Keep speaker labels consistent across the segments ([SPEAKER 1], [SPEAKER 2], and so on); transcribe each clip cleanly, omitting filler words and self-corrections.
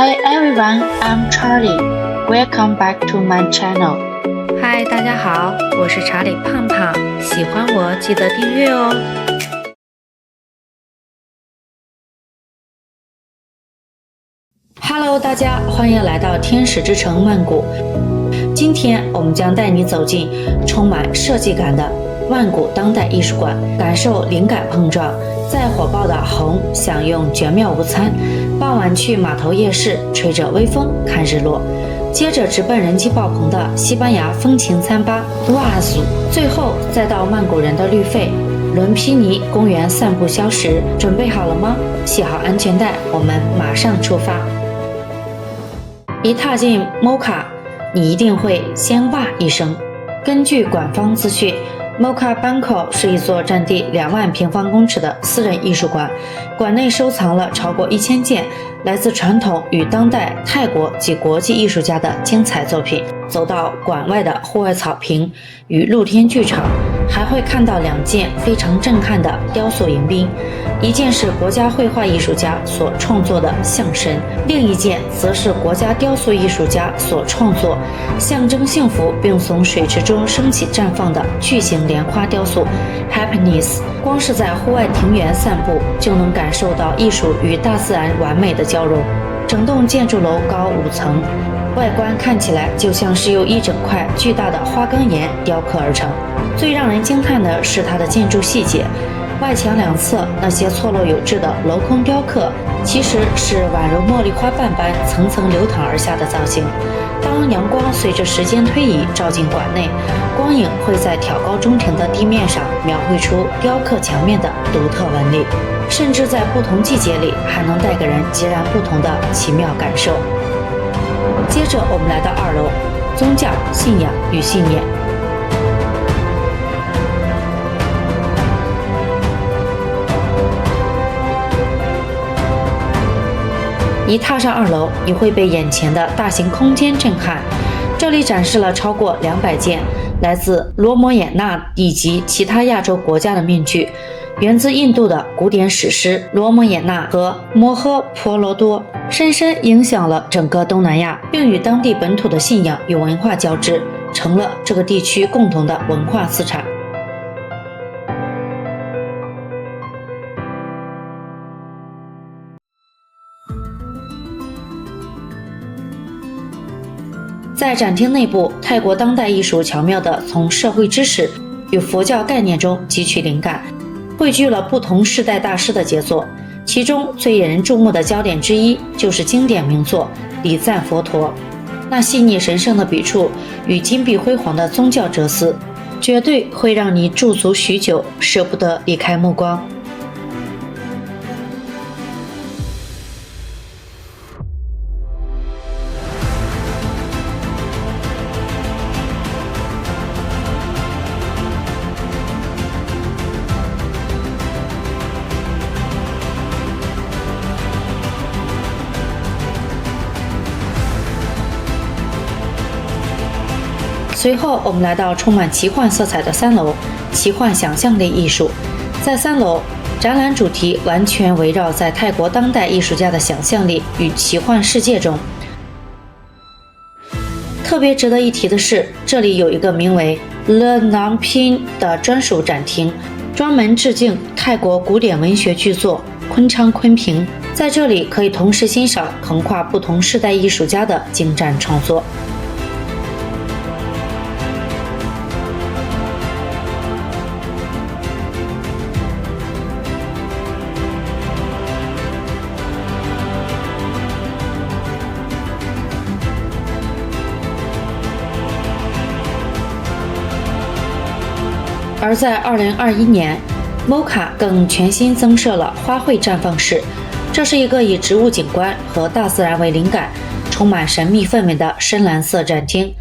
[SPEAKER 1] Hi everyone, I'm Charlie. Welcome back to my channel.
[SPEAKER 2] 嗨，大家好，我是查理胖胖，喜欢我记得订阅哦。Hello， 大家欢迎来到天使之城曼谷。今天我们将带你走进充满设计感的曼谷当代艺术馆，感受灵感碰撞，在火爆的红享用绝妙午餐，傍晚去码头夜市吹着微风看日落，接着直奔人气爆棚的西班牙风情餐吧哇祖，最后再到曼谷人的绿肺伦皮尼公园散步消食。准备好了吗？系好安全带，我们马上出发。一踏进 Mocha， 你一定会先哇一声。根据馆方资讯，Mocha Bangkok 是一座占地2万平方公尺的私人艺术馆，馆内收藏了超过1000件来自传统与当代泰国及国际艺术家的精彩作品。走到馆外的户外草坪与露天剧场，还会看到2件非常震撼的雕塑迎宾，一件是国家绘画艺术家所创作的象神，另一件则是国家雕塑艺术家所创作象征幸福并从水池中升起绽放的巨型莲花雕塑 Happiness。 光是在户外庭园散步，就能感受到艺术与大自然完美的交融。整栋建筑楼高5层，外观看起来就像是由一整块巨大的花岗岩雕刻而成。最让人惊叹的是它的建筑细节，外墙两侧那些错落有致的镂空雕刻，其实是宛如茉莉花瓣般层层流淌而下的造型。当阳光随着时间推移照进馆内，光影会在挑高中庭的地面上描绘出雕刻墙面的独特纹理，甚至在不同季节里还能带给人截然不同的奇妙感受。接着我们来到2楼，宗教、信仰与信念。一踏上2楼，你会被眼前的大型空间震撼。这里展示了超过200件来自罗摩衍那以及其他亚洲国家的面具，源自印度的古典史诗《罗摩衍那》和《摩诃婆罗多》，深深影响了整个东南亚，并与当地本土的信仰与文化交织，成了这个地区共同的文化资产。在展厅内部，泰国当代艺术巧妙地从社会知识与佛教概念中汲取灵感，汇聚了不同世代大师的杰作。其中最引人注目的焦点之一，就是经典名作《礼赞佛陀》。那细腻神圣的笔触与金碧辉煌的宗教哲思，绝对会让你驻足许久，舍不得离开目光。随后我们来到充满奇幻色彩的3楼，奇幻想象力艺术。在3楼，展览主题完全围绕在泰国当代艺术家的想象力与奇幻世界中。特别值得一提的是，这里有一个名为 The Nam Pin 的专属展厅，专门致敬泰国古典文学巨作昆昌昆平。在这里可以同时欣赏横跨不同世代艺术家的精湛创作。而在2021年 ，Mocha 更全新增设了花卉绽放室，这是一个以植物景观和大自然为灵感，充满神秘氛围的深蓝色展厅。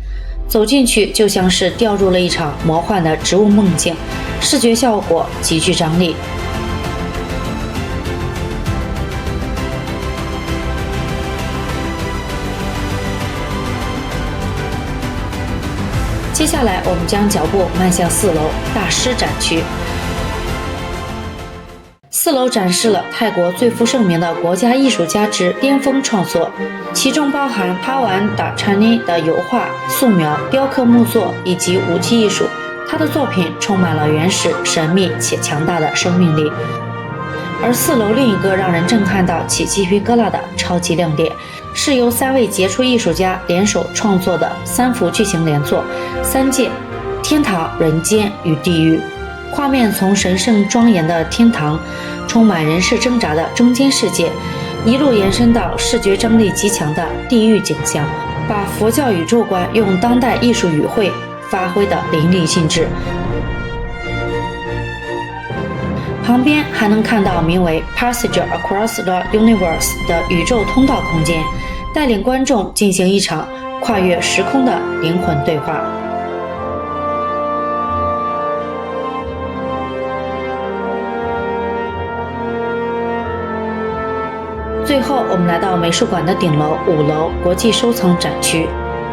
[SPEAKER 2] 走进去就像是掉入了一场魔幻的植物梦境，视觉效果极具张力。接下来我们将脚步迈向4楼大师展区。4 4楼展示了泰国最负盛名的国家艺术家之巅峰创作，其中包含帕瓦达查尼的油画、素描、雕刻木作以及武器艺术。他的作品充满了原始、神秘且强大的生命力。而4楼另一个让人震撼到起鸡皮疙瘩的超级亮点，是由3位杰出艺术家联手创作的3幅巨型连作《三界：天堂、人间与地狱》。画面从神圣庄严的天堂，充满人世挣扎的中间世界，一路延伸到视觉张力极强的地狱景象，把佛教宇宙观用当代艺术语汇发挥得淋漓尽致。旁边还能看到名为 Passage Across the Universe 的宇宙通道空间，带领观众进行一场跨越时空的灵魂对话。最后，我们来到美术馆的顶楼5楼国际收藏展区。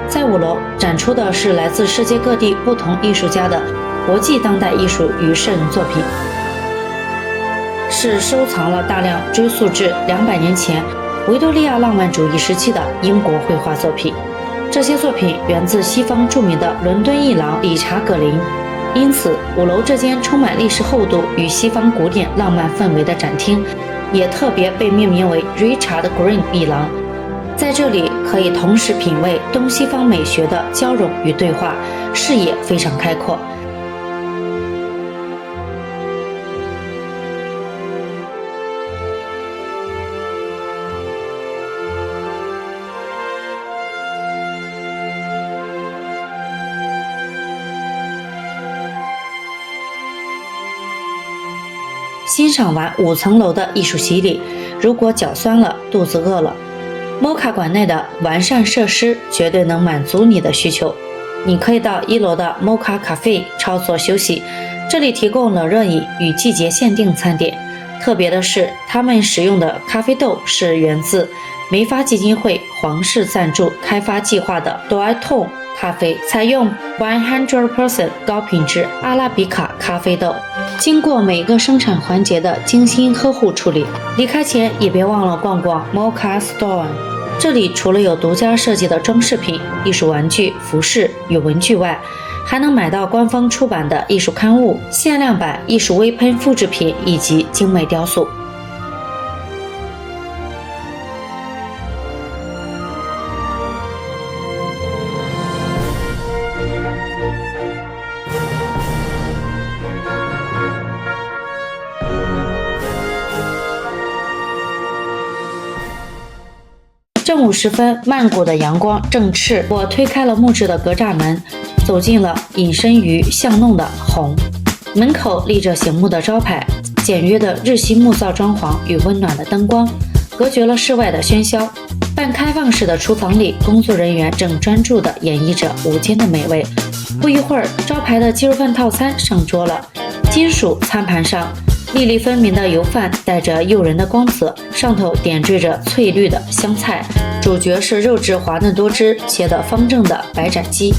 [SPEAKER 2] 在5楼展出的是来自世界各地不同艺术家的国际当代艺术与摄影作品，是收藏了大量追溯至200年前维多利亚浪漫主义时期的英国绘画作品。这些作品源自西方著名的伦敦艺廊理查·葛林，因此5楼这间充满历史厚度与西方古典浪漫氛围的展厅也特别被命名为 Richard Green 艺廊。在这里可以同时品味东西方美学的交融与对话，视野非常开阔。欣赏完5层楼的艺术洗礼，如果脚酸了、肚子饿了，Mocha 馆内的完善设施绝对能满足你的需求。你可以到1楼的 Mocha Cafe 操作休息，这里提供冷热饮与季节限定餐点。特别的是，他们使用的咖啡豆是源自梅发基金会皇室赞助开发计划的 Doyton 咖啡，采用 100% 高品质阿拉比卡咖啡豆，经过每个生产环节的精心呵护处理。离开前也别忘了逛逛 Mocha Store， 这里除了有独家设计的装饰品、艺术玩具、服饰与文具外，还能买到官方出版的艺术刊物、限量版艺术微喷复制品以及精美雕塑。正午时分，曼谷的阳光正炽，我推开了木质的格栅门，走进了隐身于巷弄的红。门口立着醒目的招牌，简约的日系木造装潢与温暖的灯光隔绝了室外的喧嚣。半开放式的厨房里，工作人员正专注地演绎着午间的美味。不一会儿，招牌的鸡肉饭套餐上桌了，金属餐盘上粒粒分明的油饭带着诱人的光泽，上头点缀着翠绿的香菜，主角是肉质滑嫩多汁、切得方正的白斩鸡，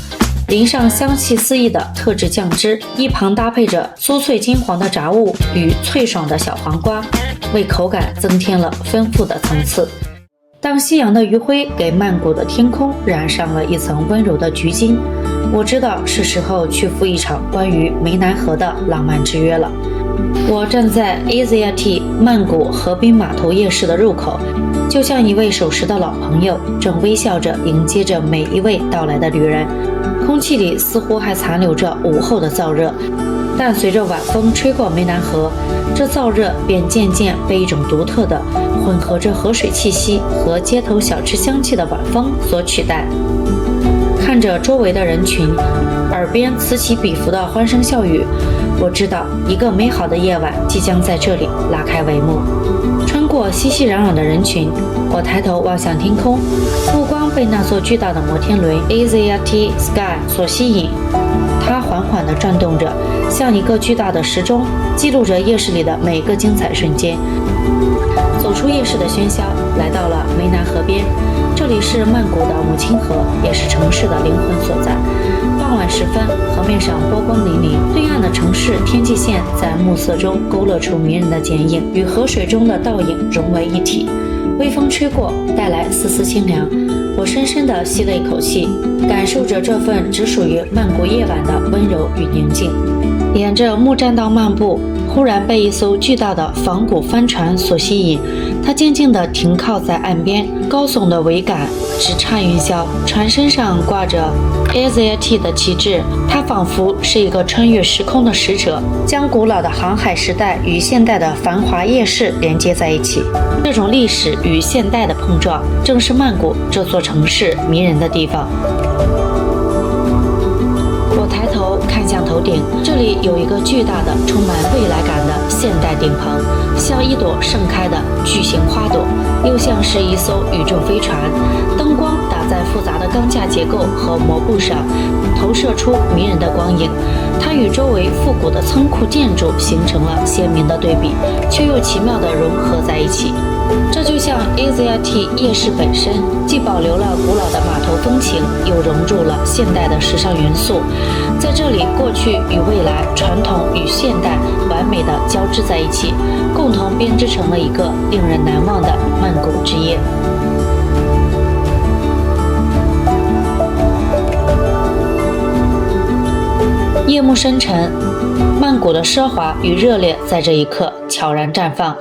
[SPEAKER 2] 淋上香气四溢的特制酱汁，一旁搭配着酥脆金黄的炸物与脆爽的小黄瓜，为口感增添了丰富的层次。当夕阳的余晖给曼谷的天空染上了一层温柔的橘金，我知道是时候去赴一场关于湄南河的浪漫之约了。我站在 Asiatique 曼谷河滨码头夜市的入口，就像一位守时的老朋友，正微笑着迎接着每一位到来的旅人。空气里似乎还残留着午后的燥热，但随着晚风吹过湄南河，这燥热便渐渐被一种独特的混合着河水气息和街头小吃香气的晚风所取代。看着周围的人群，耳边此起彼伏的欢声笑语，我知道一个美好的夜晚即将在这里拉开帷幕。穿过熙熙攘攘的人群，我抬头望向天空，目光被那座巨大的摩天轮 Asiatique Sky 所吸引。它缓缓地转动着，像一个巨大的时钟，记录着夜市里的每个精彩瞬间。走出夜市的喧嚣，来到了湄南河边，这这里是曼谷的母亲河，也是城市的灵魂所在。傍晚时分，河面上波光粼粼，对岸的城市天际线在暮色中勾勒出迷人的剪影，与河水中的倒影融为一体。微风吹过，带来丝丝清凉。我深深地吸了一口气，感受着这份只属于曼谷夜晚的温柔与宁静。沿着木栈道漫步，忽然被一艘巨大的仿古帆船所吸引。它静静地停靠在岸边，高耸的桅杆直插云霄，船身上挂着 AZT 的旗帜，它仿佛是一个穿越时空的使者，将古老的航海时代与现代的繁华夜市连接在一起。这种历史与现代的碰撞，正是曼谷这座城市迷人的地方。我抬头看向头顶，这里有一个巨大的、充满未来感的现代顶棚，像一朵盛开的巨型花朵，又像是一艘宇宙飞船。灯光打在复杂的钢架结构和膜布上，投射出迷人的光影。它与周围复古的仓库建筑形成了鲜明的对比，却又奇妙地融合在一起。这就像 AZT 夜市本身，既保留了古老的码头风情，又融入了现代的时尚元素。在这里，过去与未来，传统与现代完美地交织在一起，共同编织成了一个令人难忘的曼谷之夜。夜幕深沉，曼谷的奢华与热烈在这一刻悄然绽放。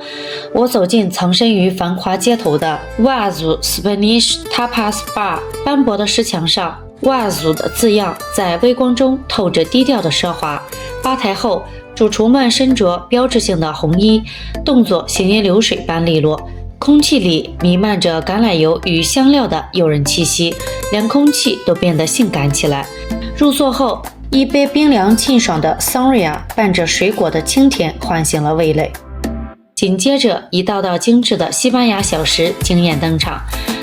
[SPEAKER 2] 我走进藏身于繁华街头的 Wazoo Spanish Tapas Bar， 斑驳的石墙上 Wazoo 的字样在微光中透着低调的奢华。吧台后，主厨们身着标志性的红衣，动作行云流水般利落。空气里弥漫着橄榄油与香料的诱人气息，连空气都变得性感起来。入座后，一杯冰凉沁爽的 Sangria 伴着水果的清甜唤醒了味蕾。紧接着，一道道精致的西班牙小食惊艳登场，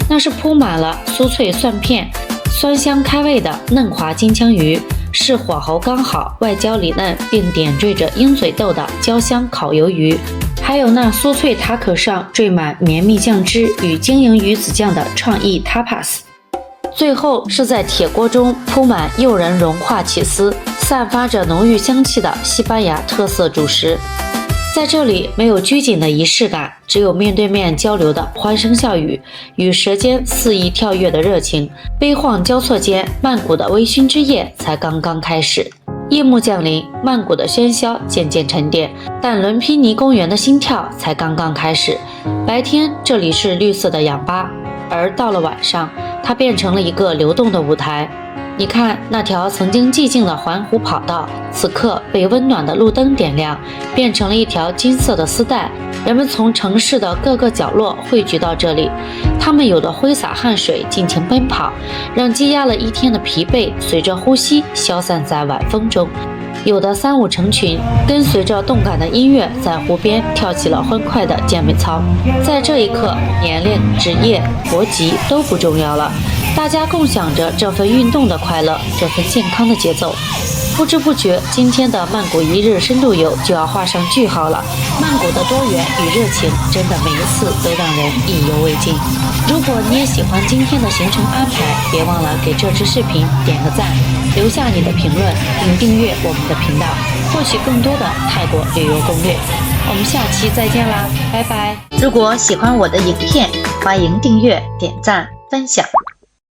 [SPEAKER 2] 那是铺满了酥脆蒜片、酸香开胃的嫩滑金枪鱼，是火候刚好、外焦里嫩并点缀着鹰嘴豆的焦香烤鱿鱼，还有那酥脆塔可上缀满绵密酱汁与晶莹鱼子酱的创意 tapas。最后是在铁锅中铺满诱人融化起司、散发着浓郁香气的西班牙特色主食。在这里没有拘谨的仪式感，只有面对面交流的欢声笑语与舌尖肆意跳跃的热情。悲欢交错间，曼谷的微醺之夜才刚刚开始。夜幕降临，曼谷的喧嚣渐渐沉淀，但伦皮尼公园的心跳才刚刚开始。白天这里是绿色的氧吧，而到了晚上，它变成了一个流动的舞台。你看，那条曾经寂静的环湖跑道，此刻被温暖的路灯点亮，变成了一条金色的丝带。人们从城市的各个角落汇聚到这里，他们有的挥洒汗水，尽情奔跑，让积压了一天的疲惫随着呼吸消散在晚风中；有的三五成群，跟随着动感的音乐，在湖边跳起了欢快的健美操。在这一刻，年龄、职业、国籍都不重要了。大家共享着这份运动的快乐，这份健康的节奏。不知不觉，今天的曼谷一日深度游就要画上句号了。曼谷的多元与热情，真的每一次都让人意犹未尽。如果你也喜欢今天的行程安排，别忘了给这支视频点个赞，留下你的评论，并订阅我们的频道，获取更多的泰国旅游攻略。我们下期再见啦，拜拜！
[SPEAKER 1] 如果喜欢我的影片，欢迎订阅、点赞、分享。